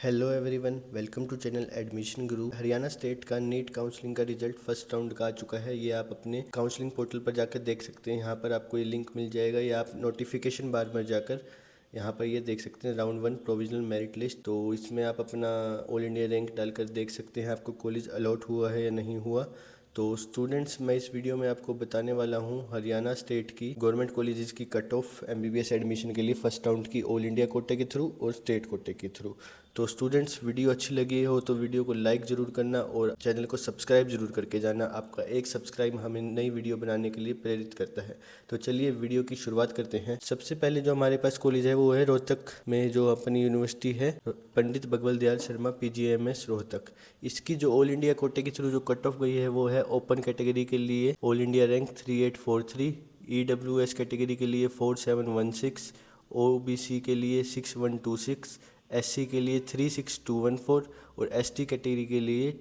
Hello everyone, welcome to channel Admission Guru. Haryana state का NEET counselling का first round राउंड का आ चुका है। ये आप अपने काउंसलिंग पोर्टल पर जाकर देख सकते हैं। यहाँ पर आपको ये लिंक मिल जाएगा या आप नोटिफिकेशन बार में जाकर यहाँ पर ये देख सकते हैं राउंड 1 प्रोविजनल मेरिट लिस्ट। तो इसमें आप अपना ऑल इंडिया रैंक डालकर देख सकते हैं आपको कॉलेज अलॉट हुआ है या नहीं हुआ। तो स्टूडेंट्स, मैं इस वीडियो में आपको बताने वाला हूँ हरियाणा स्टेट की गवर्नमेंट कॉलेजेस की कट ऑफ एमबीबीएस एडमिशन के लिए फर्स्ट राउंड की ऑल इंडिया कोटे के थ्रू और स्टेट कोटे के थ्रू। तो स्टूडेंट्स, वीडियो अच्छी लगी हो तो वीडियो को लाइक ज़रूर करना और चैनल को सब्सक्राइब जरूर करके जाना। आपका एक सब्सक्राइब हमें नई वीडियो बनाने के लिए प्रेरित करता है। तो चलिए वीडियो की शुरुआत करते हैं। सबसे पहले जो हमारे पास कॉलेज है वो है रोहतक में जो अपनी यूनिवर्सिटी है, पंडित भगवल दयाल शर्मा PGIMS रोहतक। इसकी जो ऑल इंडिया कोटे के थ्रू जो कट ऑफ गई है वो है ओपन कैटेगरी के लिए all India rank 3843, EWS category के लिए 4716, OBC के लिए 6126, SC के लिए 36214 और ST कैटेगरी के लिए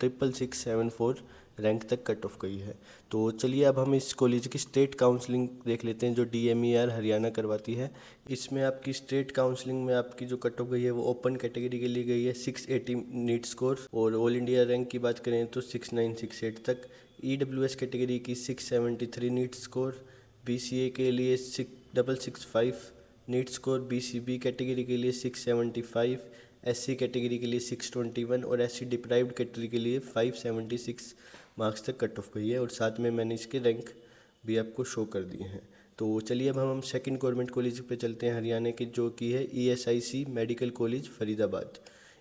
66674 रैंक तक कट ऑफ गई है। तो चलिए अब हम इस कॉलेज की स्टेट काउंसलिंग देख लेते हैं जो DMER हरियाणा करवाती है। इसमें आपकी स्टेट काउंसलिंग में आपकी जो कट ऑफ गई है वो ओपन कैटेगरी के लिए गई है 680 नीट स्कोर और ऑल इंडिया रैंक की बात करें तो 6968 तक। EWS कैटेगरी की 673 नीट स्कोर, BCA के लिए 665 नीट स्कोर, BCB कैटेगरी के लिए 675, SC कैटेगरी के लिए 621 और SC डिप्राइव्ड कैटेगरी के लिए 576 मार्क्स तक कट ऑफ गई है। और साथ में मैंने इसके रैंक भी आपको शो कर दिए हैं। तो चलिए अब हम सेकंड गवर्नमेंट कॉलेज पे चलते हैं हरियाणा के, जो कि है ESIC मेडिकल कॉलेज फरीदाबाद।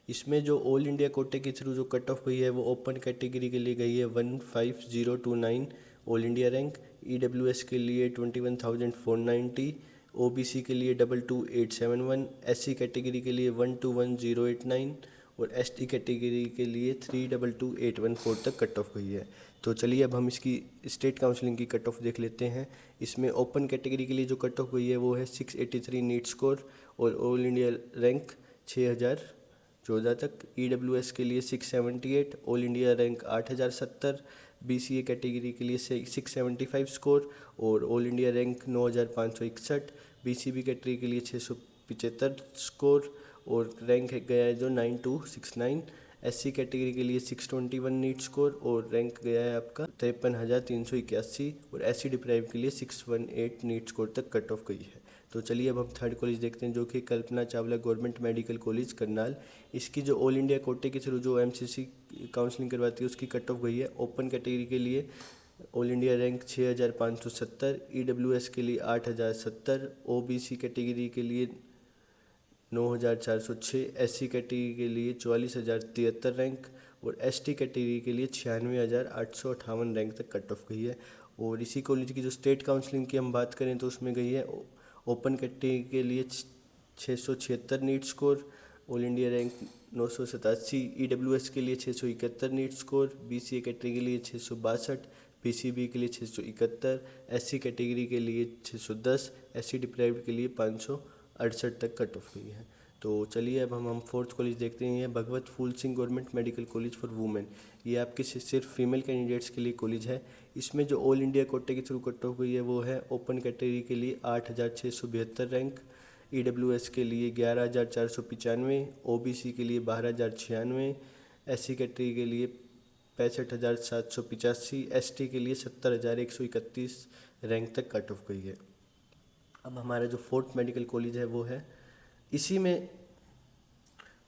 इसमें जो ऑल इंडिया कोटे के थ्रू जो कट ऑफ गई है वो ओपन कैटेगरी के लिए गई है 15029 ऑल इंडिया रैंक, EWS के लिए 21490, OBC के लिए 22871, SC कैटेगरी के लिए 121089 और ST कैटेगरी के लिए 322814 तक कट ऑफ गई है। तो चलिए अब हम इसकी स्टेट काउंसलिंग की कट ऑफ देख लेते हैं। इसमें ओपन कैटेगरी के लिए जो कट ऑफ गई है वो है 683 नीट स्कोर और ऑल इंडिया रैंक 6014 तक। EWS के लिए 678, all India rank 8070, BCA category के लिए 675 स्कोर और all India rank 9561, BCB category के लिए 675 स्कोर और रैंक गया है जो 9269, SC कैटेगरी के लिए 621 नीट स्कोर और रैंक गया है आपका 53,381 और SC डिप्राइव के लिए 618 नीट स्कोर तक कट ऑफ गई है। तो चलिए अब हम थर्ड कॉलेज देखते हैं जो कि Kalpana Chawla government medical college Karnal. इसकी जो ऑल इंडिया कोटे के थ्रू जो MCC काउंसलिंग करवाती है उसकी कट ऑफ गई है ओपन कैटेगरी के लिए ऑल इंडिया रैंक 6570, EWS के लिए 8070, OBC कैटेगरी के लिए 9406, SC कैटेगरी के लिए 44073 रैंक और ST कैटेगरी के लिए 96,858 रैंक तक कट ऑफ गई है। और इसी कॉलेज की जो स्टेट काउंसलिंग की हम बात करें तो उसमें गई है ओपन कैटेगरी के लिए 676 NEET score, all India rank 987, EWS के लिए 671 नीट स्कोर, BCA कैटेगरी के लिए 662, PCB के लिए 671, SC कैटेगरी के लिए 610, SC डिप्राइव्ड के लिए 568 तक कट ऑफ गई है। तो चलिए अब हम फोर्थ कॉलेज देखते हैं। ये Bhagwat Phool Singh government medical college for women. ये आपके सिर्फ फीमेल कैंडिडेट्स के लिए कॉलेज है। इसमें जो ऑल इंडिया कोटे के थ्रू कट ऑफ गई है वो है ओपन कैटेगरी के लिए 8672 रैंक, EWS के लिए 11495, OBC के लिए 12096, SC कैटेगरी के लिए 65,785, ST के लिए 70,131 रैंक तक कट ऑफ गई है। अब हमारा जो फोर्थ मेडिकल कॉलेज है वो है इसी में।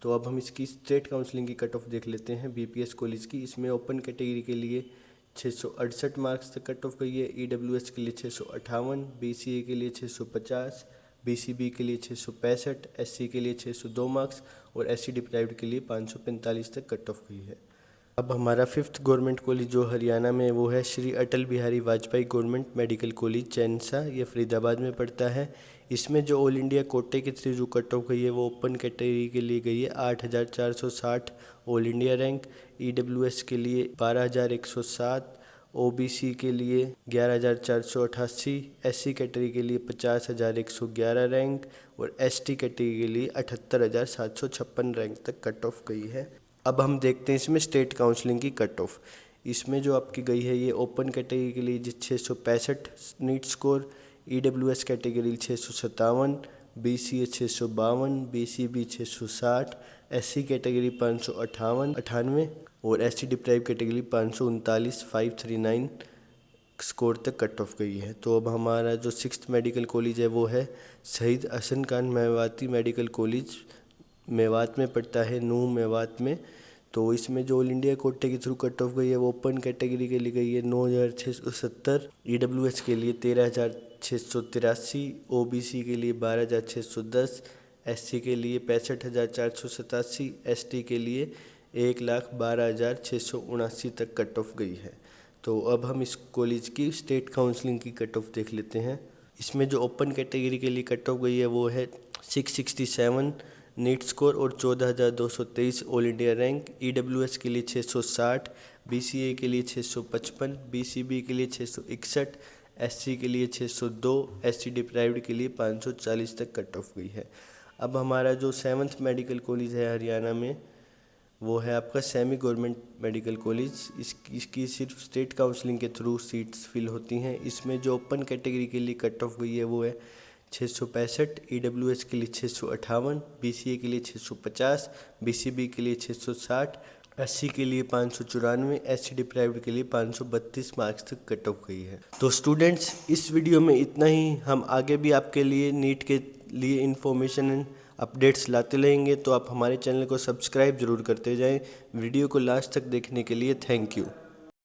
तो अब हम इसकी स्टेट काउंसलिंग की कट ऑफ देख लेते हैं BPS कॉलेज की। इसमें ओपन कैटेगरी के लिए 668 मार्क्स तक कट ऑफ गई है, EWS के लिए 658, BCA के लिए 650, BCB के लिए 665, SC के लिए 602 मार्क्स और SC डिप्राइव्ड के लिए 545 तक कट ऑफ गई है। अब हमारा फिफ्थ गवर्नमेंट कॉलेज जो हरियाणा में वो है Shri Atal Bihari Vajpayee government medical college Chhainsa. ये फरीदाबाद में पड़ता है। इसमें जो ऑल इंडिया कोटे के थ्रू जो कट ऑफ गई है वो ओपन कैटेगरी के लिए गई है 8460 ऑल इंडिया रैंक, EWS के लिए 12107, OBC के लिए 11488, SC कैटेगरी के लिए 50111 रैंक और ST कैटेगरी के लिए 78756 रैंक तक कट ऑफ गई है। अब हम देखते हैं इसमें स्टेट काउंसलिंग की कट ऑफ। इसमें जो आपकी गई है ये ओपन कैटेगरी के लिए 665 NEET score, EWS category 657, BCA 652, BCB 660, SC category 598 और SC डिप्राइव कैटेगरी 539 539 स्कोर तक कट ऑफ गई है। तो अब हमारा जो 6th मेडिकल कॉलेज है वो है शहीद हसन खान मेवाती मेडिकल कॉलेज, मेवात में पड़ता है, नूह मेवात में। तो इसमें जो ऑल इंडिया कोटे के थ्रू कट ऑफ गई है वो ओपन कैटेगरी के लिए गई है 9,670, EWS के लिए 13,683, OBC के लिए 12,610, SC के लिए 65,487, ST के लिए 1,12,679 तक कट ऑफ गई है। तो अब हम इस कॉलेज की स्टेट काउंसलिंग की कट ऑफ देख लेते हैं। इसमें जो ओपन कैटेगरी के लिए कट ऑफ गई है वो है 667 नीट स्कोर और 14,223 ऑल इंडिया रैंक। EWS के लिए 660, BCA के लिए 655, BCB के लिए 661, SC के लिए 602, SC डिप्राइव्ड के लिए 540 तक कट ऑफ गई है। अब हमारा जो 7th मेडिकल कॉलेज है हरियाणा में वो है आपका सेमी गवर्नमेंट मेडिकल कॉलेज। इसकी सिर्फ स्टेट काउंसलिंग के थ्रू सीट्स फिल होती हैं। इसमें जो ओपन कैटेगरी के लिए कट ऑफ गई है वो है 665, EWS के लिए 658, BCA के लिए 650, BCB के लिए 660, SC के लिए 594, SC डिप्राइव्ड के लिए 532 मार्क्स तक कट ऑफ गई है। तो स्टूडेंट्स इस वीडियो में इतना ही। हम आगे भी आपके लिए नीट के लिए इन्फॉर्मेशन एंड अपडेट्स लाते रहेंगे, तो आप हमारे चैनल को सब्सक्राइब ज़रूर करते जाएं। वीडियो को लास्ट तक देखने के लिए थैंक यू।